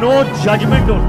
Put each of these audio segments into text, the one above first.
no judgment on.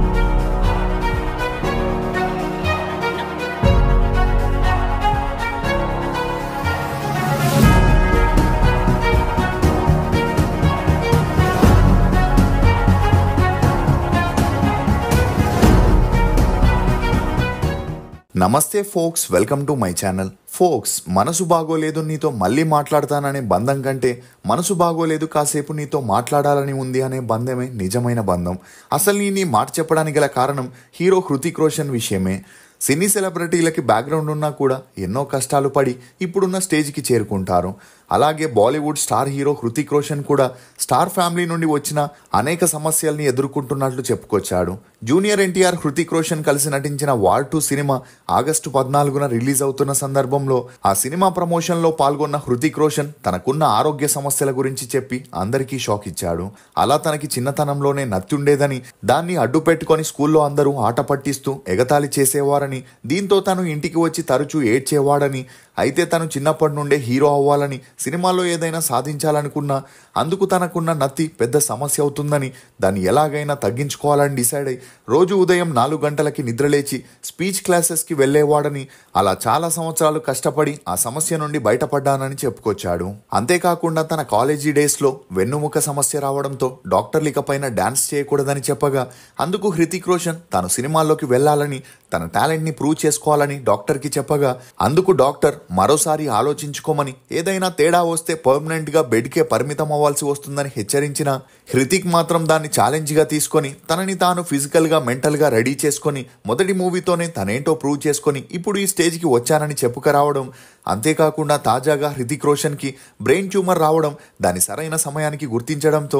నమస్తే folks, welcome to my channel. Folks, మనసు బాగోలేదు నీతో మళ్ళీ మాట్లాడతాననే బంధం కంటే మనసు బాగోలేదు కాసేపు నీతో మాట్లాడాలని ఉంది అనే బంధమే నిజమైన బంధం. అసలు నీ మాట చెప్పడానికి గల కారణం హీరో హృతిక్ రోషన్ విషయమే. సినీ సెలబ్రిటీలకి బ్యాక్గ్రౌండ్ ఉన్నా కూడా ఎన్నో కష్టాలు పడి ఇప్పుడున్న స్టేజ్కి చేరుకుంటారు. అలాగే బాలీవుడ్ స్టార్ హీరో హృతిక్ రోషన్ కూడా స్టార్ ఫ్యామిలీ నుండి వచ్చిన అనేక సమస్యల్ని ఎదుర్కొంటున్నట్లు చెప్పుకొచ్చాడు. జూనియర్ ఎన్టీఆర్ హృతిక్ రోషన్ కలిసి నటించిన వార్ 2 సినిమా ఆగస్టు 14న రిలీజ్ అవుతున్న సందర్భంలో ఆ సినిమా ప్రమోషన్లో పాల్గొన్న హృతిక్ రోషన్ తనకున్న ఆరోగ్య సమస్యల గురించి చెప్పి అందరికీ షాక్ ఇచ్చాడు. అలా తనకి చిన్నతనంలోనే నత్తుండేదని, దాన్ని అడ్డు పెట్టుకొని స్కూల్లో అందరూ ఆట పట్టిస్తూ ఎగతాళి చేసేవారని, దీంతో తను ఇంటికి వచ్చి తరచూ ఏడ్చేవాడని, అయితే తను చిన్నప్పటి నుండే హీరో అవ్వాలని, సినిమాలో ఏదైనా సాధించాలనుకున్నా అందుకు తనకున్న నత్తి పెద్ద సమస్య అవుతుందని, దాన్ని ఎలాగైనా తగ్గించుకోవాలని డిసైడ్ అయి రోజు ఉదయం 4 గంటలకి నిద్రలేచి స్పీచ్ క్లాసెస్కి వెళ్ళేవాడని, అలా చాలా సంవత్సరాలు కష్టపడి ఆ సమస్య నుండి బయటపడ్డానని చెప్పుకొచ్చాడు. అంతేకాకుండా తన కాలేజీ డేస్లో వెన్నుముక సమస్య రావడంతో డాక్టర్లు ఇకపైన డాన్స్ చేయకూడదని చెప్పగా అందుకు హృతిక్ రోషన్ తాను సినిమాల్లోకి వెళ్లాలని, తన టాలెంట్ని ప్రూవ్ చేసుకోవాలని డాక్టర్కి చెప్పగా అందుకు డాక్టర్ మరోసారి ఆలోచించుకోమని, ఏదైనా తేడా వస్తే పర్మనెంట్గా బెడ్కే పరిమితం అవ్వాల్సి వస్తుందని హెచ్చరించిన హృతిక్ మాత్రం దాన్ని ఛాలెంజ్గా తీసుకొని తనని తాను ఫిజికల్గా మెంటల్గా రెడీ చేసుకొని మొదటి మూవీతోనే తనేంటో ప్రూవ్ చేసుకొని ఇప్పుడు ఈ స్టేజ్కి వచ్చానని చెప్పుకురావడం. అంతేకాకుండా తాజాగా హృతిక్ రోషన్కి బ్రెయిన్ ట్యూమర్ రావడం, దాని సరైన సమయానికి గుర్తించడంతో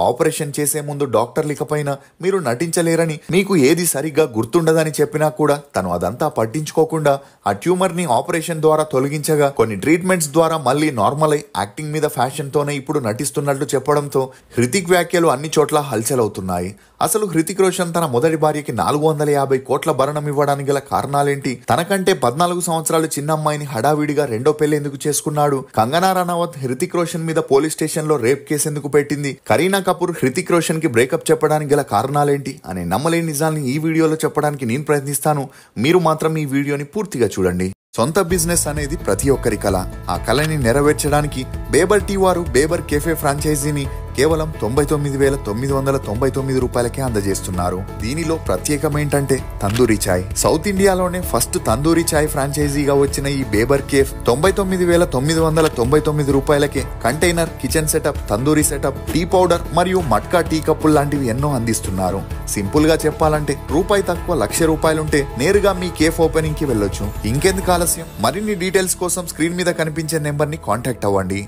ఆపరేషన్ చేసే ముందు డాక్టర్లు ఇకపైన మీరు నటించలేరని, మీకు ఏది సరిగ్గా గుర్తుండదని చెప్పినా కూడా తను అదంతా పట్టించుకోకుండా ఆ ట్యూమర్ని ఆపరేషన్ ద్వారా తొలగించగా కొన్ని ట్రీట్మెంట్స్ ద్వారా మళ్ళీ నార్మల్ అయి యాక్టింగ్ మీద ఫ్యాషన్తోనే ఇప్పుడు నటిస్తున్నట్లు చెప్పడంతో హృతిక్ వ్యాఖ్యలు అన్ని చోట్ల హల్చల్ అవుతున్నాయి. అసలు హృతిక్ రోషన్ తన మొదటి భార్యకి 450 కోట్ల భరణం ఇవ్వడానికి గల కారణాలేంటి? తనకంటే 14 సంవత్సరాలు చిన్న అమ్మాయిని హడావిడిగా రెండో పెళ్లి ఎందుకు చేసుకున్నాడు? కంగనా రనౌత్ హృతిక్ రోషన్ మీద పోలీస్ స్టేషన్ లో రేప్ కేసు ఎందుకు పెట్టింది? కరీనా కపూర్ హృతిక్ రోషన్ కి బ్రేకప్ చెప్పడానికి గల కారణాలేంటి అనే నమ్మలేని నిజాల్ని ఈ వీడియోలో చెప్పడానికి నేను ప్రయత్నిస్తాను. మీరు మాత్రం ఈ వీడియోని పూర్తిగా చూడండి. సొంత బిజినెస్ అనేది ప్రతి ఒక్కరి కళ. ఆ కళని నెరవేర్చడానికి బేబర్ టీ వారు బేబర్ కేఫే ఫ్రాంచైజీని కేవలం 99,999 రూపాయలకే అందజేస్తున్నారు. దీనిలో ప్రత్యేకం ఏంటంటే తందూరి చాయ్. సౌత్ ఇండియాలోనే ఫస్ట్ తందూరి చాయ్ ఫ్రాంచైజీగా వచ్చిన ఈ బేబర్ కేఫ్ 99,999 రూపాయలకే container, kitchen setup, tandoori setup, tea powder మరియు మట్కా టీ కప్పులు లాంటివి ఎన్నో అందిస్తున్నారు. సింపుల్ గా చెప్పాలంటే రూపాయి తక్కువ ₹1,00,000 నేరుగా మీ కేఫ్ ఓపెనింగ్ కి వెళ్ళొచ్చు. ఇంకెందుకు ఆలస్యం? మరిన్ని డీటెయిల్స్ కోసం స్క్రీన్ మీద కనిపించే నెంబర్ ని కాంటాక్ట్ అవ్వండి.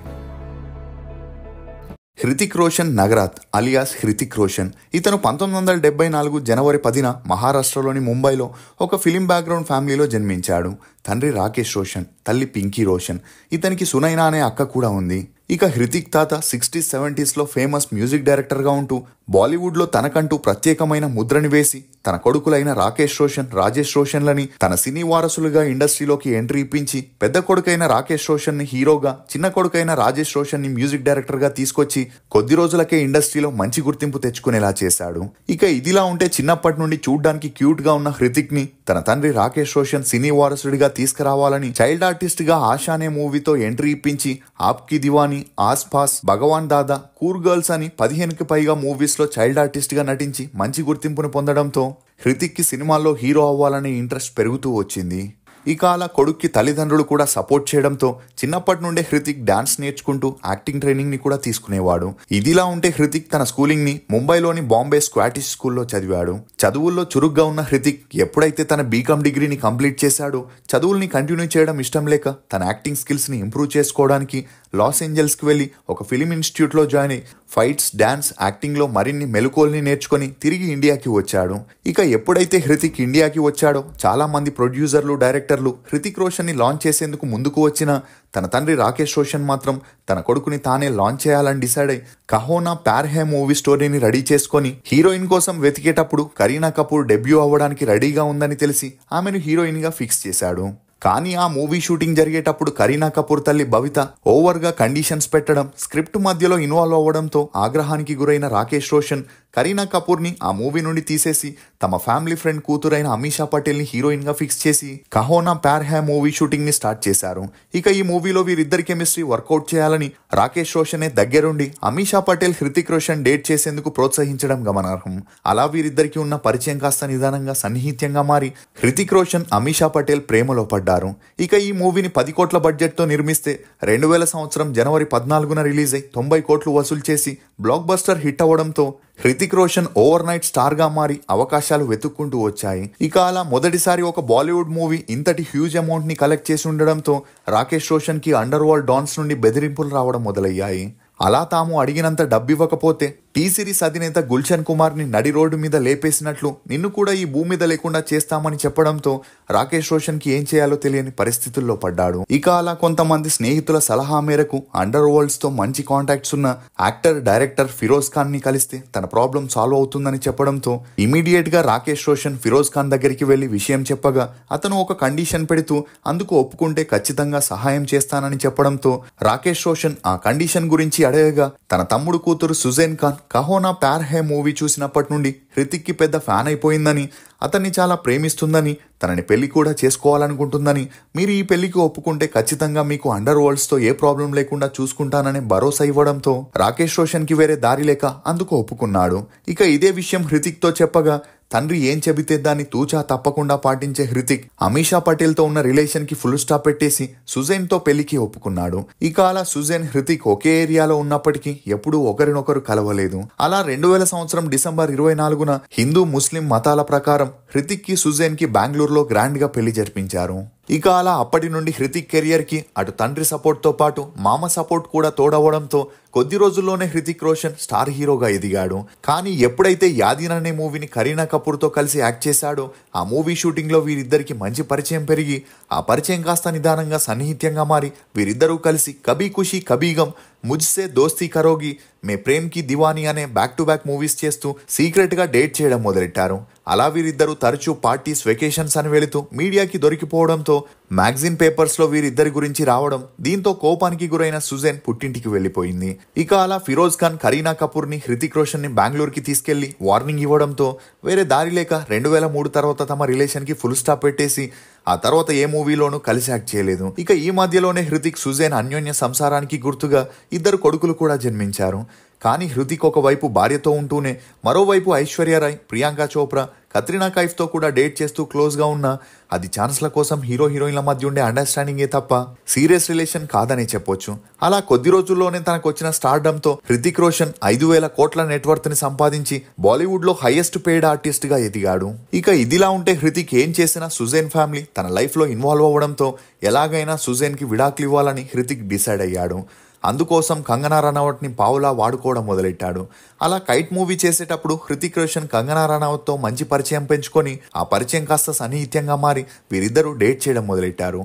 హృతిక్ రోషన్ నగరాత్ అలియాస్ హృతిక్ రోషన్. ఇతను 1974 జనవరి 10న మహారాష్ట్రలోని ముంబైలో ఒక ఫిలిం బ్యాక్గ్రౌండ్ ఫ్యామిలీలో జన్మించాడు. తండ్రి రాకేష్ రోషన్, తల్లి పింకీ రోషన్. ఇతనికి సునైనా అనే అక్క కూడా ఉంది. ఇక హృతిక్ తాత 60s, 70sలో ఫేమస్ మ్యూజిక్ డైరెక్టర్గా ఉంటూ బాలీవుడ్లో తనకంటూ ప్రత్యేకమైన ముద్రని వేసి తన కొడుకులైన రాకేష్ రోషన్, రాజేష్ రోషన్లని తన సినీ వారసులుగా ఇండస్ట్రీలోకి ఎంట్రీ ఇప్పించి పెద్ద కొడుకైన రాకేష్ రోషన్ని హీరోగా, చిన్న కొడుకైన రాజేష్ రోషన్ని మ్యూజిక్ డైరెక్టర్గా తీసుకొచ్చి కొద్ది రోజులకే ఇండస్ట్రీలో మంచి గుర్తింపు తెచ్చుకునేలా చేశాడు. ఇక ఇదిలా ఉంటే చిన్నప్పటి నుండి చూడ్డానికి క్యూట్ గా ఉన్న హృతిక్ ని తన తండ్రి రాకేష్ రోషన్ సినీ వారసుడిగా తీసుకురావాలని చైల్డ్ ఆర్టిస్ట్ గా ఆశా అనే మూవీతో ఎంట్రీ ఇప్పించి ఆప్కి దివాని, ఆస్ పాస్, భగవాన్ దాదా, కూర్ గర్ల్స్ అని 15కి పైగా మూవీస్ లో చైల్డ్ ఆర్టిస్ట్ గా నటించి మంచి గుర్తింపును పొందడంతో హృతిక్ కి సినిమాల్లో హీరో అవ్వాలనే ఇంట్రెస్ట్ పెరుగుతూ వచ్చింది. ఇక అలా కొడుక్కి తల్లిదండ్రులు కూడా సపోర్ట్ చేయడంతో చిన్నప్పటి నుండే హృతిక్ డాన్స్ నేర్చుకుంటూ యాక్టింగ్ ట్రైనింగ్ ని కూడా తీసుకునేవాడు. ఇదిలా ఉంటే హృతిక్ తన స్కూలింగ్ ని ముంబైలోని బాంబే స్క్వాటిష్ స్కూల్లో చదివాడు. చదువుల్లో చురుగ్గా ఉన్న హృతిక్ ఎప్పుడైతే తన బీకామ్ డిగ్రీని కంప్లీట్ చేశాడో చదువుల్ని కంటిన్యూ చేయడం ఇష్టం లేక తన యాక్టింగ్ స్కిల్స్ ని ఇంప్రూవ్ చేసుకోవడానికి లాస్ ఏంజల్స్ కి వెళ్లి ఒక ఫిలిం ఇన్స్టిట్యూట్ లో జాయిన్ అయి ఫైట్స్, డాన్స్, యాక్టింగ్ లో మరిన్ని మెలకువల్ని నేర్చుకుని తిరిగి ఇండియాకి వచ్చాడు. ఇక ఎప్పుడైతే హృతిక్ ఇండియాకి వచ్చాడో చాలా మంది ప్రొడ్యూసర్లు, డైరెక్టర్లు హృతిక్ రోషన్ ని లాంచ్ చేసేందుకు ముందుకు వచ్చినా తన తండ్రి రాకేష్ రోషన్ మాత్రం తన కొడుకుని తానే లాంచ్ చేయాలని డిసైడ్ అయి కహోనా ప్యార్ హై మూవీ స్టోరీని రెడీ చేసుకుని హీరోయిన్ కోసం వెతికేటప్పుడు కరీనా కపూర్ డెబ్యూ అవ్వడానికి రెడీగా ఉందని తెలిసి ఆమెను హీరోయిన్ గా ఫిక్స్ చేశాడు. కానీ ఆ మూవీ షూటింగ్ జరిగేటప్పుడు కరీనా కపూర్ తల్లి భవిత ఓవర్గా కండిషన్స్ పెట్టడం, స్క్రిప్ట్ మధ్యలో ఇన్వాల్వ్ అవ్వడంతో ఆగ్రహానికి గురైన రాకేష్ రోషన్ కరీనా కపూర్ ని ఆ మూవీ నుండి తీసేసి తమ ఫ్యామిలీ ఫ్రెండ్ కూతురైన అమీషా పటేల్ ని హీరోయిన్ గా ఫిక్స్ చేసి కహోనా ప్యార్ హై మూవీ షూటింగ్ ని స్టార్ట్ చేశారు. ఇక ఈ మూవీలో వీరిద్దరి కెమిస్ట్రీ వర్కౌట్ చేయాలని రాకేష్ రోషనే దగ్గరుండి అమీషా పటేల్ హృతిక్ రోషన్ డేట్ చేసేందుకు ప్రోత్సహించడం గమనార్హం. అలా వీరిద్దరికి ఉన్న పరిచయం కాస్త నిదానంగా సన్నిహిత్యంగా మారి హృతిక్ రోషన్ అమీషా పటేల్ ప్రేమలో పడ్డారు. ఇక ఈ మూవీని 10 కోట్ల బడ్జెట్ తో నిర్మిస్తే 2000 సంవత్సరం జనవరి 14న రిలీజ్ అయి 90 కోట్లు వసూలు చేసి బ్లాక్ బస్టర్ హిట్ అవ్వడంతో Hrithik Roshan over night star గా మారి అవకాశాలు వెతుక్కుంటూ వచ్చాయి. ఇక అలా మొదటిసారి ఒక బాలీవుడ్ మూవీ ఇంతటి హ్యూజ్ అమౌంట్ ని కలెక్ట్ చేసి ఉండడంతో రాకేష్ రోషన్ కి అండర్ వరల్డ్ డాన్స్ నుండి బెదిరింపులు రావడం మొదలయ్యాయి. అలా తాము అడిగినంత డబ్బివ్వకపోతే టీ సిరీస్ అధినేత గుల్షన్ కుమార్ ని నడి రోడ్డు మీద లేపేసినట్లు నిన్ను కూడా ఈ భూమి మీద లేకుండా చేస్తామని చెప్పడంతో రాకేష్ రోషన్ కి ఏం చేయాలో తెలియని పరిస్థితుల్లో పడ్డాడు. ఇక అలా కొంతమంది స్నేహితుల సలహా మేరకు అండర్ వరల్డ్స్ తో మంచి కాంటాక్ట్స్ ఉన్న యాక్టర్ డైరెక్టర్ ఫిరోజ్ ఖాన్ ని కలిస్తే తన ప్రాబ్లం సాల్వ్ అవుతుందని చెప్పడంతో ఇమీడియట్ గా రాకేష్ రోషన్ ఫిరోజ్ ఖాన్ దగ్గరికి వెళ్లి విషయం చెప్పగా అతను ఒక కండిషన్ పెడుతూ అందుకు ఒప్పుకుంటే ఖచ్చితంగా సహాయం చేస్తానని చెప్పడంతో రాకేష్ రోషన్ ఆ కండిషన్ గురించి అడగగా తన తమ్ముడు కూతురు సుజైన్ ఖాన్ కహోనా ప్యార్ హై మూవీ చూసినప్పటి నుండి హృతిక్ కి పెద్ద ఫ్యాన్ అయిపోయిందని, అతన్ని చాలా ప్రేమిస్తుందని, తనని పెళ్లి కూడా చేసుకోవాలనుకుంటుందని, మీరు ఈ పెళ్లికి ఒప్పుకుంటే ఖచ్చితంగా మీకు అండర్ వరల్డ్స్ తో ఏ ప్రాబ్లం లేకుండా చూసుకుంటానని భరోసా ఇవ్వడంతో రాకేష్ రోషన్ కి వేరే దారి లేక అందుకు ఒప్పుకున్నాడు. ఇక ఇదే విషయం హృతిక్ తో చెప్పగా తండ్రి ఏం చెబితే దాన్ని తూచా తప్పకుండా పాటించే హృతిక్ అమీషా పటేల్ తో ఉన్న రిలేషన్ కి ఫుల్ స్టాప్ పెట్టేసి సుజైన్ తో పెళ్లికి ఒప్పుకున్నాడు. ఇక అలా సుజైన్ హృతిక్ ఒకే ఏరియాలో ఉన్నప్పటికీ ఎప్పుడూ ఒకరినొకరు కలవలేదు. అలా 2000 సంవత్సరం డిసెంబర్ 24న హిందూ ముస్లిం మతాల ప్రకారం హృతిక్ కి సుజైన్ కి బెంగళూరులో గ్రాండ్ గా పెళ్లి జరిపించారు. ఇక అలా అప్పటి నుండి హృతిక్ కెరియర్ కి అటు తండ్రి సపోర్ట్ తో పాటు మామ సపోర్ట్ కూడా తోడవడంతో కొద్ది రోజుల్లోనే హృతిక్ రోషన్ స్టార్ హీరోగా ఎదిగాడు. కానీ ఎప్పుడైతే యాదీన్ అనే మూవీని కరీనా కపూర్ తో కలిసి యాక్ట్ చేశాడో ఆ మూవీ షూటింగ్ లో వీరిద్దరికి మంచి పరిచయం పెరిగి ఆ పరిచయం కాస్త నిదానంగా సన్నిహిత్యంగా మారి వీరిద్దరూ కలిసి కభీ ఖుషీ కభీ గమ్, ముజ్సే దోస్తీ కరోగి, మే ప్రేమ్ కి దివానీ అనే బ్యాక్ టు బ్యాక్ మూవీస్ చేస్తూ సీక్రెట్ గా డేట్ చేయడం మొదలెట్టారు. అలా వీరిద్దరూ తరచూ పార్టీస్, వెకేషన్స్ అని వెళుతూ మీడియాకి దొరికిపోవడంతో మ్యాగజైన్ పేపర్స్ లో వీరిద్దరి గురించి రావడం, దీంతో కోపానికి గురైన సుజైన్ పుట్టింటికి వెళ్లిపోయింది. ఇక అలా ఫిరోజ్ ఖాన్ కరీనా కపూర్ ని హృతిక్ రోషన్ ని బెంగళూరుకి తీసుకెళ్లి వార్నింగ్ ఇవ్వడంతో వేరే దారి లేక 2003 తర్వాత తమ రిలేషన్ కి ఫుల్ స్టాప్ పెట్టేసి ఆ తర్వాత ఏ మూవీలోనూ కలిసి యాక్ట్ చేయలేదు. ఇక ఈ మధ్యలోనే హృతిక్ సుజైన్ అన్యోన్య సంసారానికి గుర్తుగా 2 కొడుకులు కూడా జన్మించారు. కానీ హృతిక్ ఒకవైపు భార్యతో ఉంటూనే మరోవైపు ఐశ్వర్య రాయ్, ప్రియాంక చోప్రా, కత్రినా కైఫ్ తో కూడా డేట్ చేస్తూ క్లోజ్ గా ఉన్నా అది ఛాన్స్ల కోసం హీరో హీరోయిన్ల మధ్య ఉండే అండర్స్టాండింగే తప్ప సీరియస్ రిలేషన్ కాదనే చెప్పొచ్చు. అలా కొద్ది రోజుల్లోనే తనకు వచ్చిన స్టార్డమ్ తో హృతిక్ రోషన్ 5,000 కోట్ల నెట్వర్త్ ని సంపాదించి బాలీవుడ్ లో హైయెస్ట్ పెయిడ్ ఆర్టిస్ట్ గా ఎదిగాడు. ఇక ఇదిలా ఉంటే హృతిక్ ఏం చేసినా సుజైన్ ఫ్యామిలీ తన లైఫ్ లో ఇన్వాల్వ్ అవ్వడంతో ఎలాగైనా సుజైన్ కి విడాకులు ఇవ్వాలని హృతిక్ డిసైడ్ అయ్యాడు. అందుకోసం కంగనా రనౌత్ ని పావులా వాడుకోవడం మొదలెట్టాడు. అలా కైట్ మూవీ చేసేటప్పుడు హృతిక్ రోషన్ కంగనా రనౌత్ తో మంచి పరిచయం పెంచుకొని ఆ పరిచయం కాస్త సన్నిహిత్యంగా మారి వీరిద్దరూ డేట్ చేయడం మొదలెట్టారు.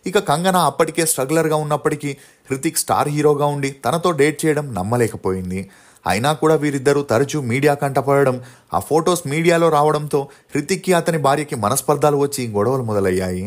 ఇక కంగనా అప్పటికే స్ట్రగ్లర్ గా ఉన్నప్పటికీ హృతిక్ స్టార్ హీరోగా ఉండి తనతో డేట్ చేయడం నమ్మలేకపోయింది. అయినా కూడా వీరిద్దరూ తరచూ మీడియా కంటపడడం, ఆ ఫొటోస్ మీడియాలో రావడంతో హృతిక్కి అతని భార్యకి మనస్పర్ధాలు వచ్చి గొడవలు మొదలయ్యాయి.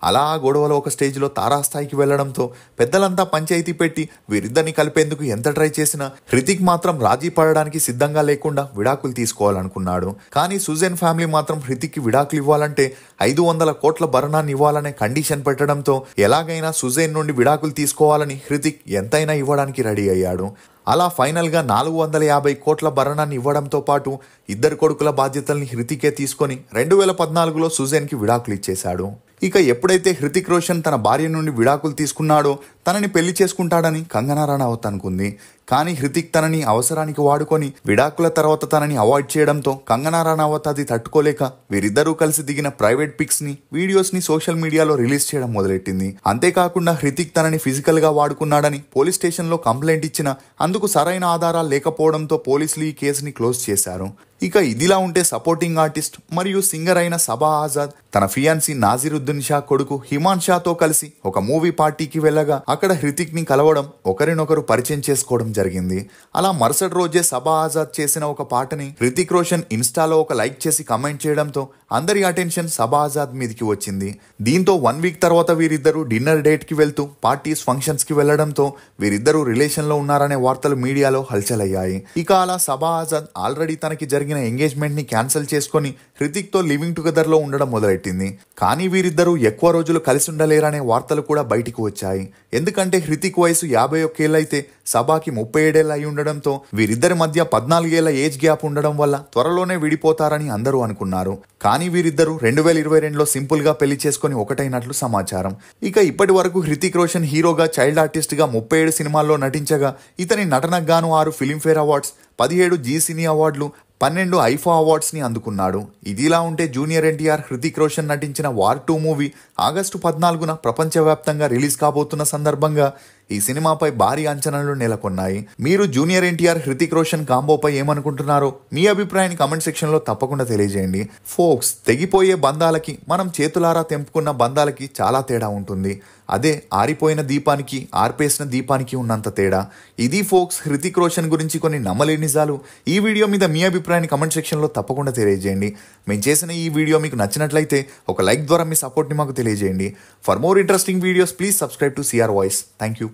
అలా ఆ గొడవలో ఒక స్టేజ్లో తారాస్థాయికి వెళ్లడంతో పెద్దలంతా పంచాయతీ పెట్టి వీరిద్దరిని కలిపేందుకు ఎంత ట్రై చేసినా హృతిక్ మాత్రం రాజీ పడడానికి సిద్ధంగా లేకుండా విడాకులు తీసుకోవాలనుకున్నాడు. కానీ సుజైన్ ఫ్యామిలీ మాత్రం హృతిక్కి విడాకులు ఇవ్వాలంటే 500 కోట్ల భరణాన్ని ఇవ్వాలనే కండిషన్ పెట్టడంతో ఎలాగైనా సుజైన్ నుండి విడాకులు తీసుకోవాలని హృతిక్ ఎంతైనా ఇవ్వడానికి రెడీ అయ్యాడు. అలా ఫైనల్ గా 450 కోట్ల భరణాన్ని ఇవ్వడంతో పాటు 2 కొడుకుల బాధ్యతల్ని హృతికే తీసుకొని 2014లో సుజైన్ కి విడాకులు ఇచ్చేశాడు. ఇక ఎప్పుడైతే హృతిక్ రోషన్ తన భార్య నుండి విడాకులు తీసుకున్నాడో తనని పెళ్లి చేసుకుంటాడని కంగనా రనౌత్ అనుకుంది. కానీ హృతిక్ తనని అవసరానికి వాడుకొని విడాకుల తర్వాత తనని అవాయిడ్ చేయడంతో కంగనా రనౌత్ అది తట్టుకోలేక వీరిద్దరూ కలిసి దిగిన ప్రైవేట్ పిక్స్ ని, వీడియోస్ ని సోషల్ మీడియాలో రిలీజ్ చేయడం మొదలెట్టింది. అంతేకాకుండా హృతిక్ తనని ఫిజికల్ గా వాడుకున్నాడని పోలీస్ స్టేషన్ లో కంప్లైంట్ ఇచ్చినా అందుకు సరైన ఆధారాలు లేకపోవడంతో పోలీసులు ఈ కేసుని క్లోజ్ చేశారు. ఇక ఇదిలా ఉంటే సపోర్టింగ్ ఆర్టిస్ట్ మరియు సింగర్ అయిన సబా ఆజాద్ తన ఫియాన్సీ నాజిరుద్దీన్ షా కొడుకు హిమాన్ షాతో కలిసి ఒక మూవీ పార్టీకి వెళ్ళగా అక్కడ హృతిక్ ని కలవడం, ఒకరినొకరు పరిచయం చేసుకోవడం జరిగింది. అలా మరుసటి రోజే సబా ఆజాద్ చేసిన ఒక పాటని హృతిక్ రోషన్ ఇన్స్టాలో ఒక లైక్ చేసి కమెంట్ చేయడంతో అందరి అటెన్షన్ సబా ఆజాద్ మీదకి వచ్చింది. దీంతో 1 వీక్ తర్వాత వీరిద్దరూ డిన్నర్ డేట్ కి వెళ్తూ పార్టీస్ ఫంక్షన్స్ కి వెళ్లడంతో వీరిద్దరూ రిలేషన్ లో ఉన్నారనే వార్తలు మీడియాలో హల్చల్ అయ్యాయి. ఇక అలా సబా ఆజాద్ ఆల్రెడీ తనకి జరిగిన ఎంగేజ్మెంట్ ని క్యాన్సిల్ చేసుకుని హృతిక్ తో లివింగ్ టుగెదర్ లో ఉండడం మొదలెట్టింది. కానీ వీరిద్దరూ ఎక్కువ రోజులు కలిసి ఉండలేరనే వార్తలు కూడా బయటికి వచ్చాయి. ఎందుకంటే హృతిక్ వయసు 51 ఏళ్లైతే సబాకి 37 ఏళ్ళు అయి ఉండడంతో వీరిద్దరి మధ్య 14 ఏళ్ల ఏజ్ గ్యాప్ ఉండడం వల్ల త్వరలోనే విడిపోతారని అందరూ అనుకున్నారు. కానీ వీరిద్దరూ 2022లో సింపుల్ గా పెళ్లి చేసుకుని ఒకటైనట్లు సమాచారం. ఇక ఇప్పటి వరకు హృతిక్ రోషన్ హీరోగా, చైల్డ్ ఆర్టిస్ట్ గా 37 సినిమాల్లో నటించగా ఇతని నటనకు గాను 6 ఫిలింఫేర్ అవార్డ్స్, 17 జీ సినీ అవార్డులు, 12 ఐఫా అవార్డ్స్ ని అందుకున్నాడు. ఇదిలా ఉంటే జూనియర్ ఎన్టీఆర్, హృతిక్ రోషన్ నటించిన వార్ 2 మూవీ ఆగస్టు 14న ప్రపంచవ్యాప్తంగా రిలీజ్ కాబోతున్న సందర్భంగా ఈ సినిమాపై భారీ అంచనాలు నెలకొన్నాయి. మీరు జూనియర్ ఎన్టీఆర్, హృతిక్ రోషన్ కాంబోపై ఏమనుకుంటున్నారో మీ అభిప్రాయాన్ని కామెంట్ సెక్షన్ లో తప్పకుండా తెలియజేయండి. ఫోక్స్, తెగిపోయే బంధాలకి, మనం చేతులారా తెంపుకున్న బంధాలకి చాలా తేడా ఉంటుంది. అదే ఆరిపోయిన దీపానికి, ఆర్పేసిన దీపానికి ఉన్నంత తేడా. ఇది ఫోక్స్, హృతిక్ రోషన్ గురించి కొన్ని నమ్మలేని నిజాలు. ఈ వీడియో మీద మీ అభిప్రాయాన్ని కామెంట్ సెక్షన్ లో తప్పకుండా తెలియజేయండి. మేము చేసిన ఈ వీడియో మీకు నచ్చినట్లయితే ఒక లైక్ ద్వారా మీ సపోర్ట్ని మాకు తెలియజేయండి. For more interesting videos please subscribe to CR voice. Thank you.